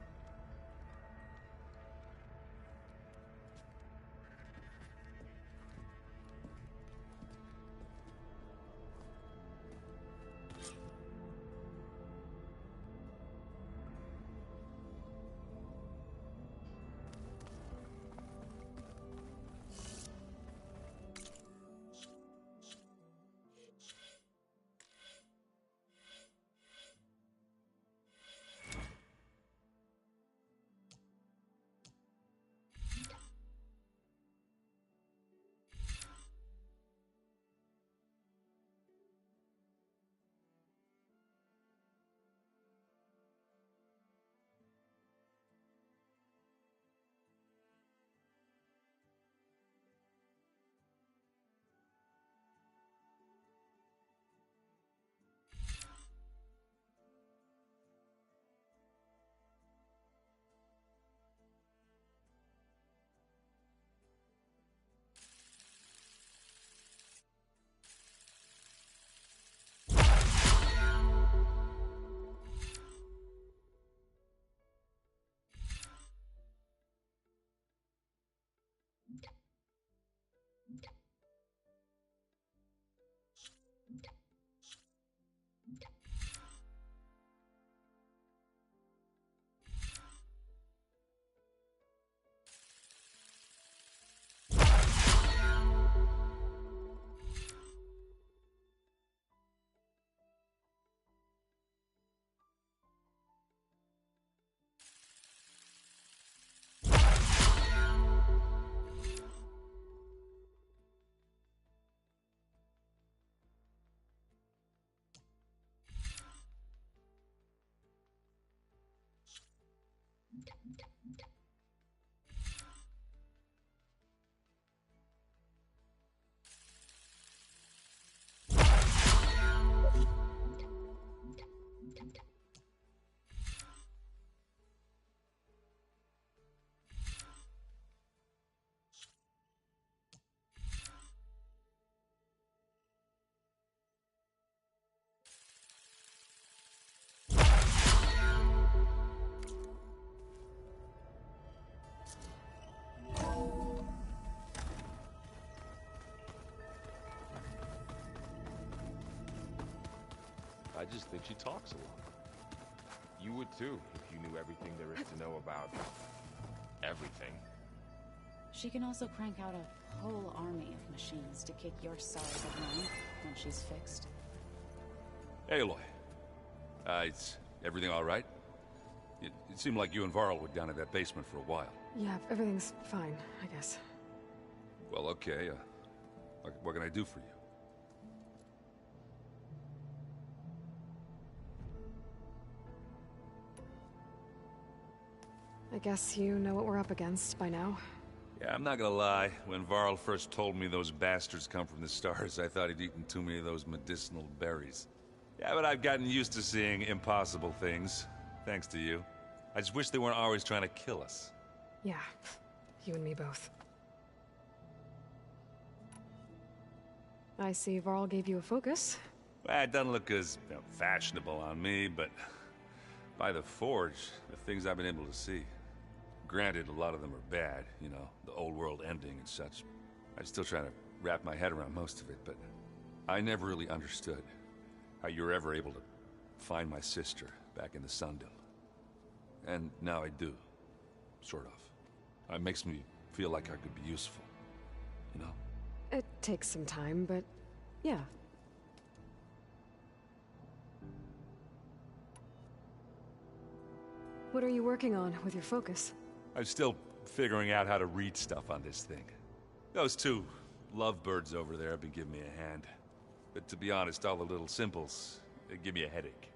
I just think she talks a lot. You would too, if you knew everything there is to know about everything. She can also crank out a whole army of machines to kick your size around when she's fixed. Hey, Aloy. Is everything all right? It seemed like you and Varl were down in that basement for a while. Yeah, everything's fine, I guess. Well, okay. What can I do for you? I guess you know what we're up against by now. Yeah, I'm not gonna lie. When Varl first told me those bastards come from the stars, I thought he'd eaten too many of those medicinal berries. Yeah, but I've gotten used to seeing impossible things, thanks to you. I just wish they weren't always trying to kill us. Yeah, you and me both. I see Varl gave you a focus. Well, it doesn't look as fashionable on me, but by the Forge, the things I've been able to see. Granted, a lot of them are bad, you know, the old world ending and such. I'm still trying to wrap my head around most of it, but I never really understood how you were ever able to find my sister back in the Sundom. And now I do, sort of. It makes me feel like I could be useful, you know? It takes some time, but yeah. What are you working on with your focus? I'm still figuring out how to read stuff on this thing. Those two lovebirds over there have been giving me a hand. But to be honest, all the little symbols, they give me a headache.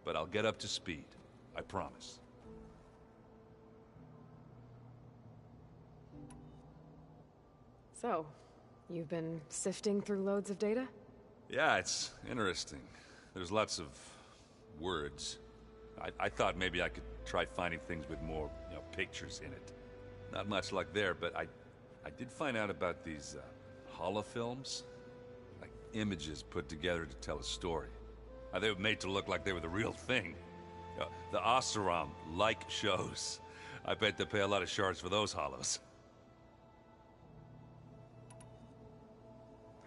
But I'll get up to speed, I promise. So, you've been sifting through loads of data? Yeah, it's interesting. There's lots of words. I thought maybe I could try finding things with more, pictures in it. Not much luck there, but I did find out about these holofilms. Like images put together to tell a story. They were made to look like they were the real thing. The Oseram like shows. I bet they pay a lot of shards for those hollows.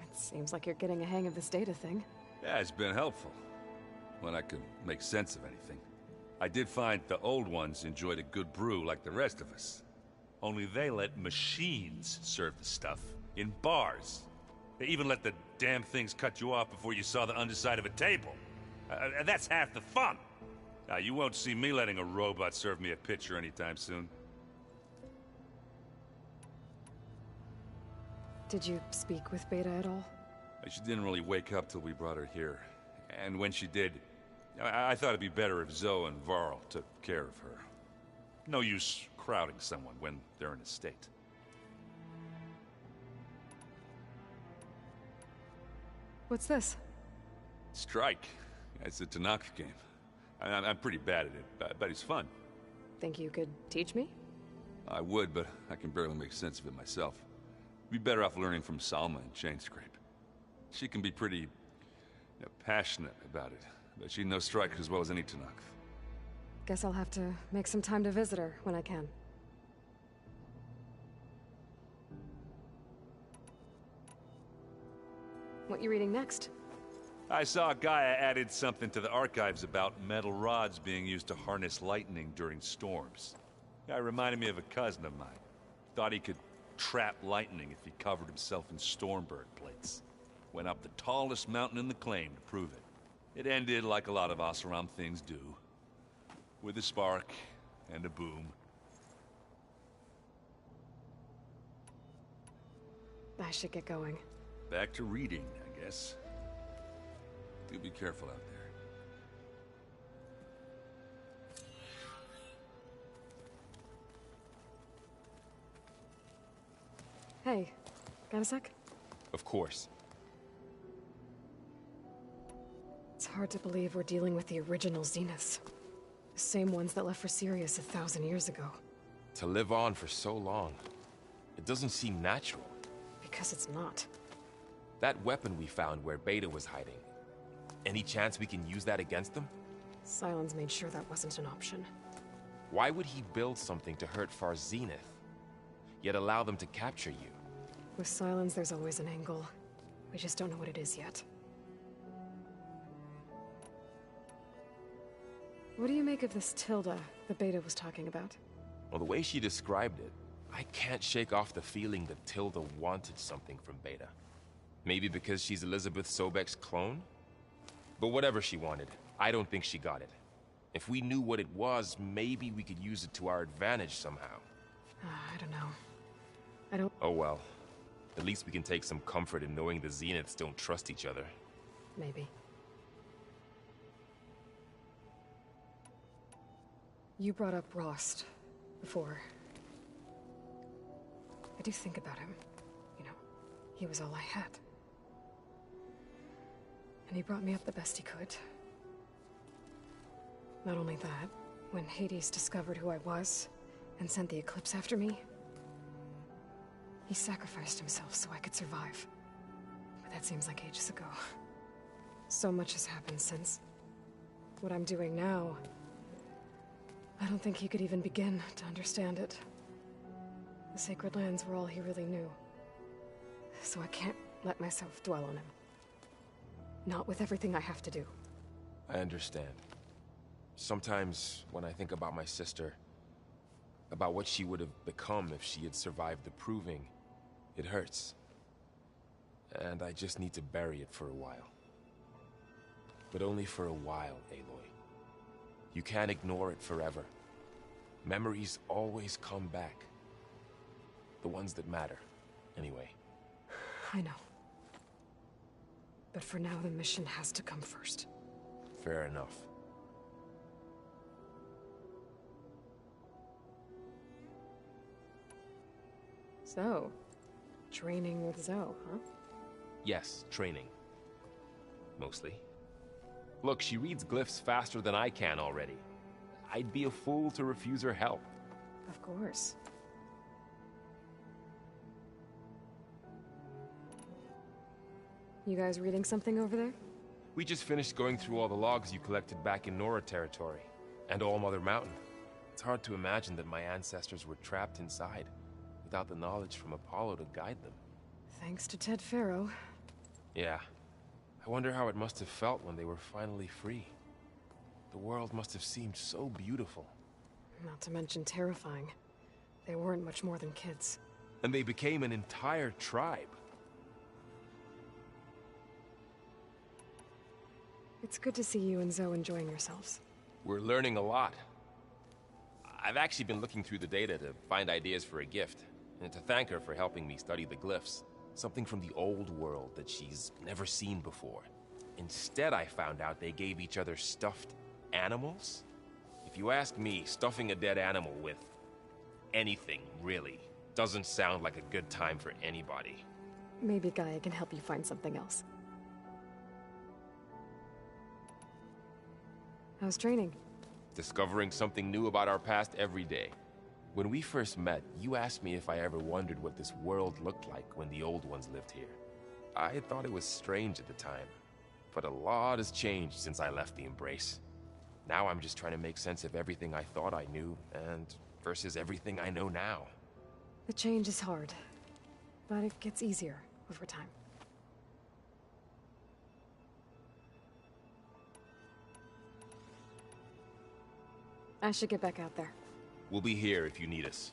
It seems like you're getting a hang of this data thing. Yeah, it's been helpful. When I could make sense of anything. I did find the old ones enjoyed a good brew like the rest of us. Only they let machines serve the stuff. In bars. They even let the damn things cut you off before you saw the underside of a table. And that's half the fun. Now, you won't see me letting a robot serve me a pitcher anytime soon. Did you speak with Beta at all? She didn't really wake up till we brought her here. And when she did, I thought it'd be better if Zoe and Varl took care of her. No use crowding someone when they're in a state. What's this? Strike. It's a Tanakh game. I'm pretty bad at it, but it's fun. Think you could teach me? I would, but I can barely make sense of it myself. Be better off learning from Salma and Chainscrape. She can be pretty passionate about it, but she knows Strike as well as any Tanakh. Guess I'll have to make some time to visit her when I can. What you reading next? I saw Gaia added something to the archives about metal rods being used to harness lightning during storms. Guy reminded me of a cousin of mine. Thought he could trap lightning if he covered himself in Stormbird plates. Went up the tallest mountain in the claim to prove it. It ended like a lot of Oseram things do. With a spark and a boom. I should get going. Back to reading, I guess. Do be careful out there. Hey, got a sec? Of course. It's hard to believe we're dealing with the original Zeniths. The same ones that left for Sirius 1,000 years ago. To live on for so long, it doesn't seem natural. Because it's not. That weapon we found where Beta was hiding, any chance we can use that against them? Sylens made sure that wasn't an option. Why would he build something to hurt Far Zenith, yet allow them to capture you? With Sylens, there's always an angle. We just don't know what it is yet. What do you make of this Tilda that Beta was talking about? Well, the way she described it, I can't shake off the feeling that Tilda wanted something from Beta. Maybe because she's Elizabeth Sobek's clone? But whatever she wanted, I don't think she got it. If we knew what it was, maybe we could use it to our advantage somehow. I don't know. Oh well. At least we can take some comfort in knowing the Zeniths don't trust each other. Maybe. You brought up Rost before. I do think about him. You know, he was all I had. And he brought me up the best he could. Not only that, when Hades discovered who I was and sent the Eclipse after me, he sacrificed himself so I could survive. But that seems like ages ago. So much has happened since. What I'm doing now, I don't think he could even begin to understand it. The Sacred Lands were all he really knew. So I can't let myself dwell on him. Not with everything I have to do. I understand. Sometimes, when I think about my sister, about what she would have become if she had survived the Proving, it hurts. And I just need to bury it for a while. But only for a while, Aloy. You can't ignore it forever. Memories always come back. The ones that matter, anyway. I know. But for now, the mission has to come first. Fair enough. So, training with Zoe, huh? Yes, training. Mostly. Look, she reads glyphs faster than I can already. I'd be a fool to refuse her help. Of course. You guys reading something over there? We just finished going through all the logs you collected back in Nora territory, and All Mother Mountain. It's hard to imagine that my ancestors were trapped inside, without the knowledge from Apollo to guide them. Thanks to Ted Faro. Yeah. I wonder how it must have felt when they were finally free. The world must have seemed so beautiful. Not to mention terrifying. They weren't much more than kids. And they became an entire tribe. It's good to see you and Zoe enjoying yourselves. We're learning a lot. I've actually been looking through the data to find ideas for a gift, and to thank her for helping me study the glyphs. Something from the old world that she's never seen before. Instead, I found out they gave each other stuffed animals. If you ask me, stuffing a dead animal with anything, really, doesn't sound like a good time for anybody. Maybe Gaia can help you find something else. How's training? Discovering something new about our past every day. When we first met, you asked me if I ever wondered what this world looked like when the old ones lived here. I thought it was strange at the time, but a lot has changed since I left the Embrace. Now I'm just trying to make sense of everything I thought I knew, and versus everything I know now. The change is hard, but it gets easier over time. I should get back out there. We'll be here if you need us.